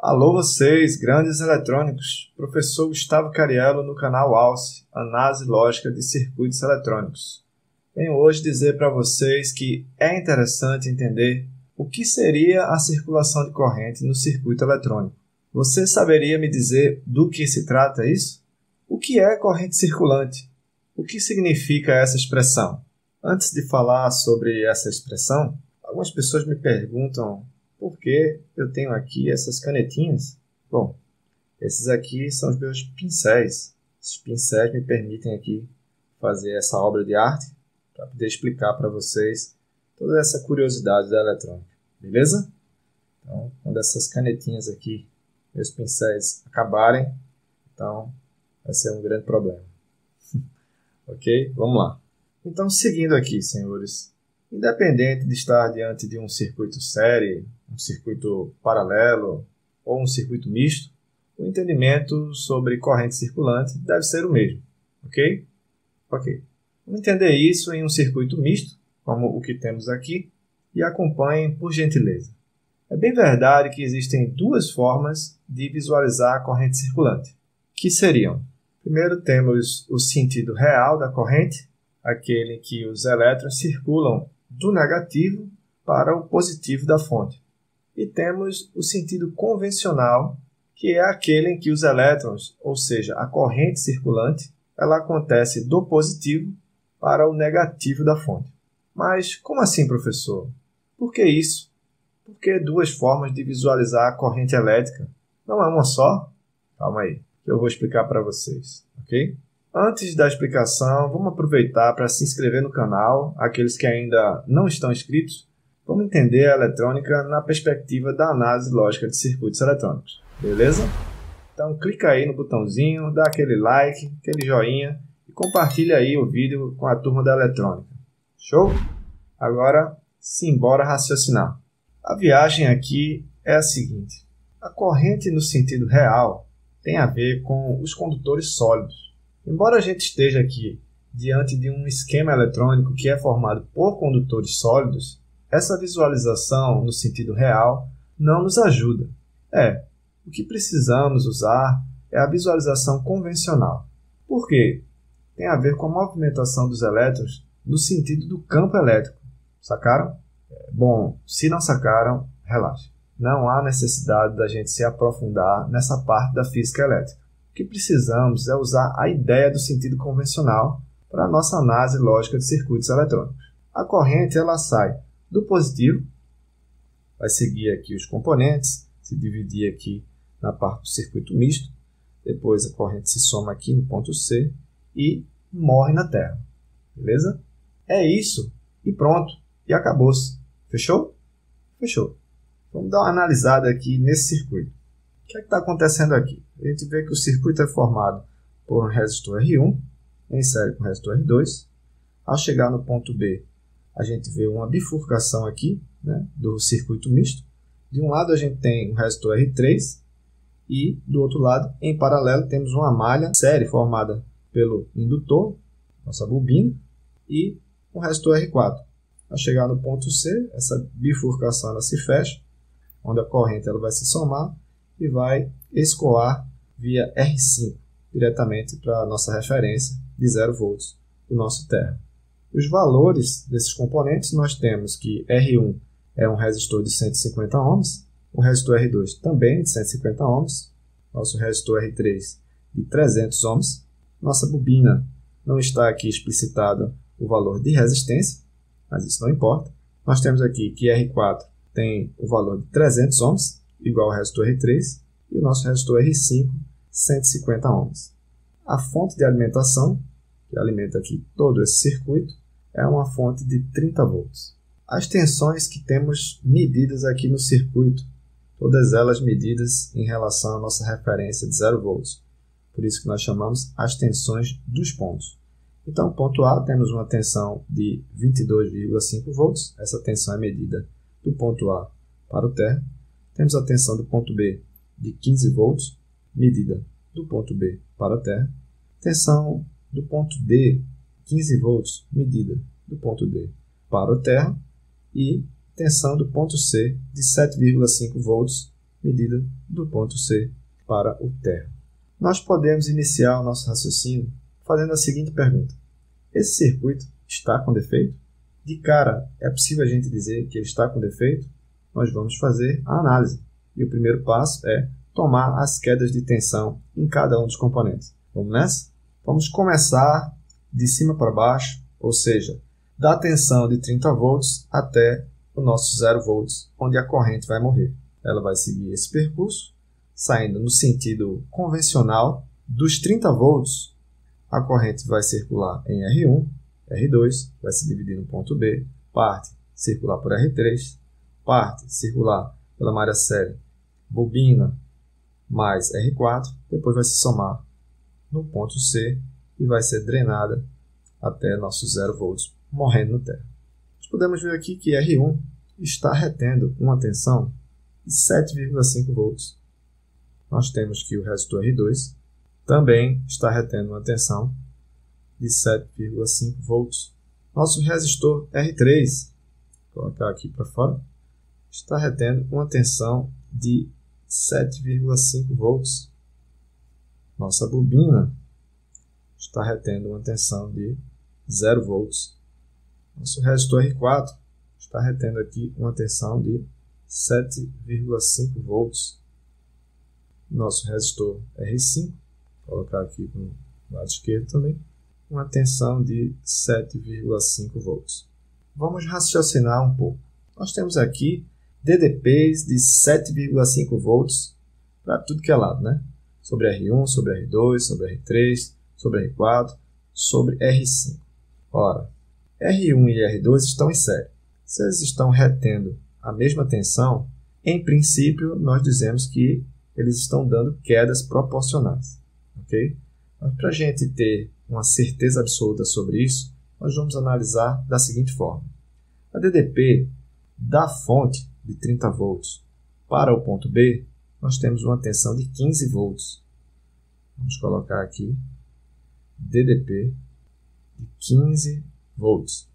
Alô vocês, grandes eletrônicos! Professor Gustavo Cariello no canal ALCE, Análise Lógica de Circuitos Eletrônicos. Venho hoje dizer para vocês que é interessante entender o que seria a circulação de corrente no circuito eletrônico. Você saberia me dizer do que se trata isso? O que é corrente circulante? O que significa essa expressão? Antes de falar sobre essa expressão, algumas pessoas me perguntam por que eu tenho aqui essas canetinhas. Bom, esses aqui são os meus pincéis. Esses pincéis me permitem aqui fazer essa obra de arte para poder explicar para vocês toda essa curiosidade da eletrônica. Beleza? Então, quando essas canetinhas aqui, meus pincéis, acabarem, então vai ser um grande problema. Ok? Vamos lá. Então, seguindo aqui, senhores, independente de estar diante de um circuito série, um circuito paralelo ou um circuito misto, o entendimento sobre corrente circulante deve ser o mesmo. Ok? Ok. Vamos entender isso em um circuito misto, como o que temos aqui, e acompanhem por gentileza. É bem verdade que existem duas formas de visualizar a corrente circulante, que seriam: primeiro temos o sentido real da corrente, aquele em que os elétrons circulam do negativo para o positivo da fonte. E temos o sentido convencional, que é aquele em que os elétrons, ou seja, a corrente circulante, ela acontece do positivo para o negativo da fonte. Mas como assim, professor? Por que isso? Por que duas formas de visualizar a corrente elétrica? Não é uma só? Calma aí, que eu vou explicar para vocês, ok? Antes da explicação, vamos aproveitar para se inscrever no canal, aqueles que ainda não estão inscritos. Vamos entender a eletrônica na perspectiva da análise lógica de circuitos eletrônicos, beleza? Então clica aí no botãozinho, dá aquele like, aquele joinha e compartilha aí o vídeo com a turma da eletrônica. Show? Agora, simbora raciocinar. A viagem aqui é a seguinte: a corrente no sentido real tem a ver com os condutores sólidos. Embora a gente esteja aqui diante de um esquema eletrônico que é formado por condutores sólidos, essa visualização no sentido real não nos ajuda. O que precisamos usar é a visualização convencional. Por quê? Tem a ver com a movimentação dos elétrons no sentido do campo elétrico. Sacaram? Bom, se não sacaram, relaxa. Não há necessidade da gente se aprofundar nessa parte da física elétrica. O que precisamos é usar a ideia do sentido convencional para a nossa análise lógica de circuitos eletrônicos. A corrente ela sai do positivo, vai seguir aqui os componentes, se dividir aqui na parte do circuito misto, depois a corrente se soma aqui no ponto C e morre na Terra. Beleza? É isso e pronto, e acabou-se. Fechou? Fechou. Vamos dar uma analisada aqui nesse circuito. O que é que está acontecendo aqui? A gente vê que o circuito é formado por um resistor R1 em série com o resistor R2. Ao chegar no ponto B, a gente vê uma bifurcação aqui, né, do circuito misto. De um lado a gente tem um resistor R3 e do outro lado, em paralelo, temos uma malha série formada pelo indutor, nossa bobina, e um resistor R4. Ao chegar no ponto C, essa bifurcação ela se fecha, onde a corrente ela vai se somar e vai escoar via R5, diretamente para a nossa referência de 0 volts do nosso terra. Os valores desses componentes, nós temos que R1 é um resistor de 150 ohms, o resistor R2 também de 150 ohms, nosso resistor R3 de 300 ohms. Nossa bobina não está aqui explicitado o valor de resistência, mas isso não importa. Nós temos aqui que R4 tem o valor de 300 ohms, igual ao resistor R3, e o nosso resistor R5, 150 ohms. A fonte de alimentação, que alimenta aqui todo esse circuito, é uma fonte de 30 volts. As tensões que temos medidas aqui no circuito, todas elas medidas em relação à nossa referência de 0 volts. Por isso que nós chamamos as tensões dos pontos. Então, ponto A, temos uma tensão de 22,5 volts. Essa tensão é medida do ponto A para o terra. Temos a tensão do ponto B de 15 volts, medida do ponto B para a terra. Tensão do ponto D, 15 volts, medida do ponto D para o terra. E tensão do ponto C de 7,5 volts, medida do ponto C para o térreo. Nós podemos iniciar o nosso raciocínio fazendo a seguinte pergunta: esse circuito está com defeito? De cara, é possível a gente dizer que ele está com defeito? Nós vamos fazer a análise. E o primeiro passo é tomar as quedas de tensão em cada um dos componentes. Vamos nessa? Vamos começar de cima para baixo, ou seja, da tensão de 30 volts até o nosso 0 volts, onde a corrente vai morrer. Ela vai seguir esse percurso, saindo no sentido convencional. Dos 30 volts, a corrente vai circular em R1, R2, vai se dividir no ponto B, parte circular por R3, parte circular pela malha série bobina mais R4, depois vai se somar no ponto C e vai ser drenada até nosso 0 volts, morrendo no térreo. Nós podemos ver aqui que R1 está retendo uma tensão de 7,5 volts. Nós temos que o resistor R2 também está retendo uma tensão de 7,5 volts. Nosso resistor R3, vou colocar aqui para fora, está retendo uma tensão de 7,5 volts. Nossa bobina está retendo uma tensão de 0 volts. Nosso resistor R4 está retendo aqui uma tensão de 7,5 volts. Nosso resistor R5, vou colocar aqui no lado esquerdo também, uma tensão de 7,5 volts. Vamos raciocinar um pouco. Nós temos aqui DDPs de 7,5 volts para tudo que é lado, né? Sobre R1, sobre R2, sobre R3, sobre R4, sobre R5. Ora, R1 e R2 estão em série. Se eles estão retendo a mesma tensão, em princípio, nós dizemos que eles estão dando quedas proporcionais. Ok? Mas para a gente ter uma certeza absoluta sobre isso, nós vamos analisar da seguinte forma. A DDP da fonte de 30 volts para o ponto B, nós temos uma tensão de 15 volts. Vamos colocar aqui DDP de 15 volts.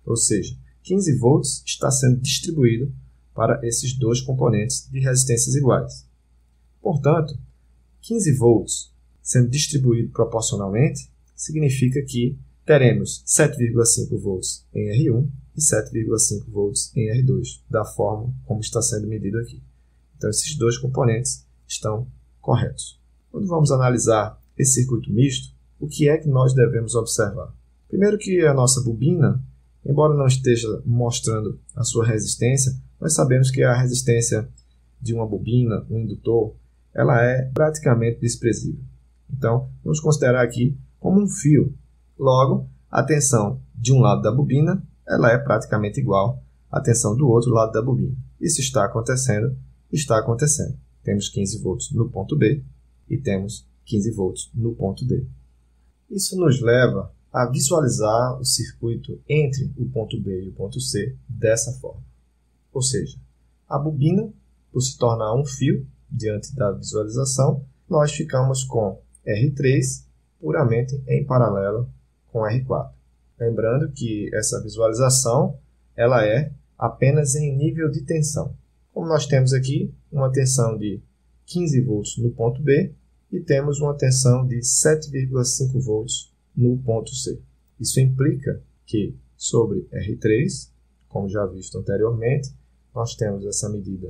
Ou seja, 15 volts está sendo distribuído para esses dois componentes de resistências iguais. Portanto, 15 volts sendo distribuído proporcionalmente significa que teremos 7,5 volts em R1 e 7,5 volts em R2, da forma como está sendo medido aqui. Então, esses dois componentes estão corretos. Quando vamos analisar esse circuito misto, o que é que nós devemos observar? Primeiro que a nossa bobina, embora não esteja mostrando a sua resistência, nós sabemos que a resistência de uma bobina, um indutor, ela é praticamente desprezível. Então, vamos considerar aqui como um fio. Logo, a tensão de um lado da bobina ela é praticamente igual à tensão do outro lado da bobina. Isso está acontecendo? Está acontecendo. Temos 15 volts no ponto B e temos 15 volts no ponto D. Isso nos leva a visualizar o circuito entre o ponto B e o ponto C dessa forma. Ou seja, a bobina, por se tornar um fio diante da visualização, nós ficamos com R3 puramente em paralelo com R4. Lembrando que essa visualização ela é apenas em nível de tensão. Como nós temos aqui uma tensão de 15 volts no ponto B e temos uma tensão de 7,5 volts no ponto C. Isso implica que sobre R3, como já visto anteriormente, nós temos essa medida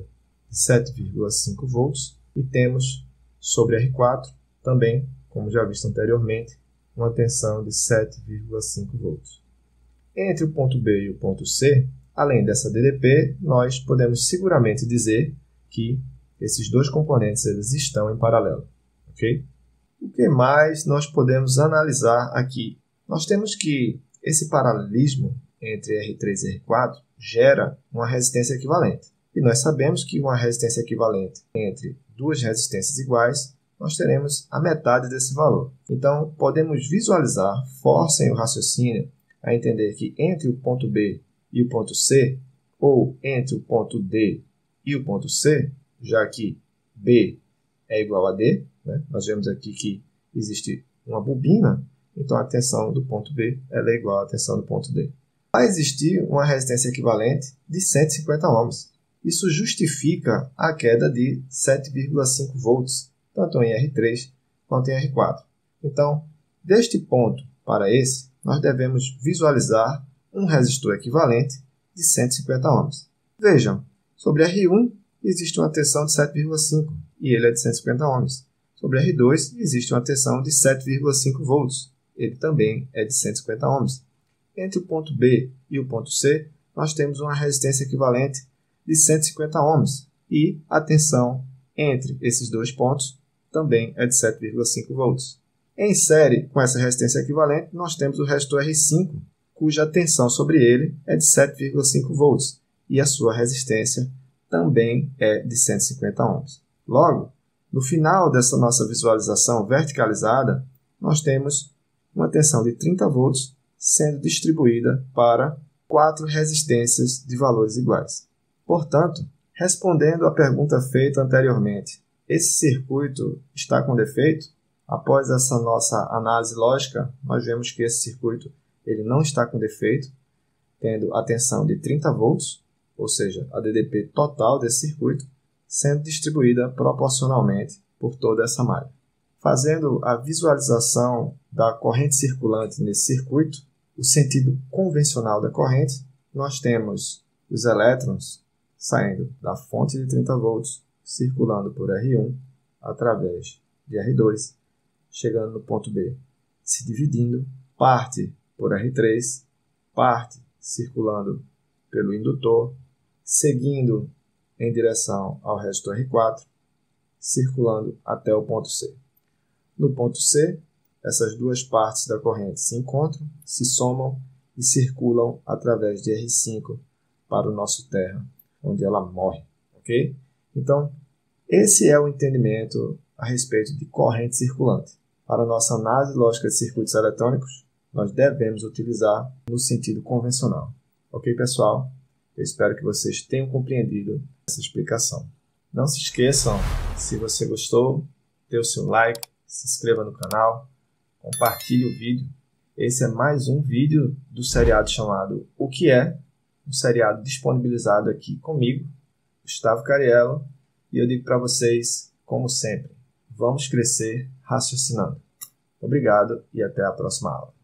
de 7,5 volts e temos sobre R4 também, como já visto anteriormente, uma tensão de 7,5 volts. Entre o ponto B e o ponto C, além dessa DDP, nós podemos seguramente dizer que esses dois componentes eles estão em paralelo. Okay? O que mais nós podemos analisar aqui? Nós temos que esse paralelismo entre R3 e R4 gera uma resistência equivalente. E nós sabemos que uma resistência equivalente entre duas resistências iguais, nós teremos a metade desse valor. Então, podemos visualizar, forcem o raciocínio a entender que entre o ponto B e o ponto C, ou entre o ponto D e o ponto C, já que B é igual a D, né? Nós vemos aqui que existe uma bobina, então a tensão do ponto B ela é igual à tensão do ponto D. Vai existir uma resistência equivalente de 150 ohms. Isso justifica a queda de 7,5 volts, tanto em R3 quanto em R4. Então, deste ponto para esse, nós devemos visualizar um resistor equivalente de 150 ohms. Vejam, sobre R1 existe uma tensão de 7,5 e ele é de 150 ohms. Sobre R2 existe uma tensão de 7,5 volts, ele também é de 150 ohms. Entre o ponto B e o ponto C, nós temos uma resistência equivalente de 150 ohms e a tensão entre esses dois pontos também é de 7,5 volts. Em série com essa resistência equivalente, nós temos o resistor R5, cuja tensão sobre ele é de 7,5 volts e a sua resistência também é de 150 ohms. Logo, no final dessa nossa visualização verticalizada, nós temos uma tensão de 30 volts sendo distribuída para 4 resistências de valores iguais. Portanto, respondendo à pergunta feita anteriormente, esse circuito está com defeito? Após essa nossa análise lógica, nós vemos que esse circuito ele não está com defeito, tendo a tensão de 30 volts, ou seja, a DDP total desse circuito, sendo distribuída proporcionalmente por toda essa malha. Fazendo a visualização da corrente circulante nesse circuito, o sentido convencional da corrente, nós temos os elétrons saindo da fonte de 30 volts, circulando por R1 através de R2, chegando no ponto B, se dividindo, parte por R3, parte circulando pelo indutor, seguindo em direção ao resistor R4, circulando até o ponto C. No ponto C, essas duas partes da corrente se encontram, se somam e circulam através de R5 para o nosso terra, onde ela morre, ok? Então, esse é o entendimento a respeito de corrente circulante. Para a nossa análise lógica de circuitos eletrônicos, nós devemos utilizar no sentido convencional. Ok, pessoal? Eu espero que vocês tenham compreendido essa explicação. Não se esqueçam, se você gostou, dê o seu like, se inscreva no canal, compartilhe o vídeo. Esse é mais um vídeo do seriado chamado O Que É? Um seriado disponibilizado aqui comigo, Gustavo Cariello, e eu digo para vocês, como sempre, vamos crescer raciocinando. Obrigado e até a próxima aula.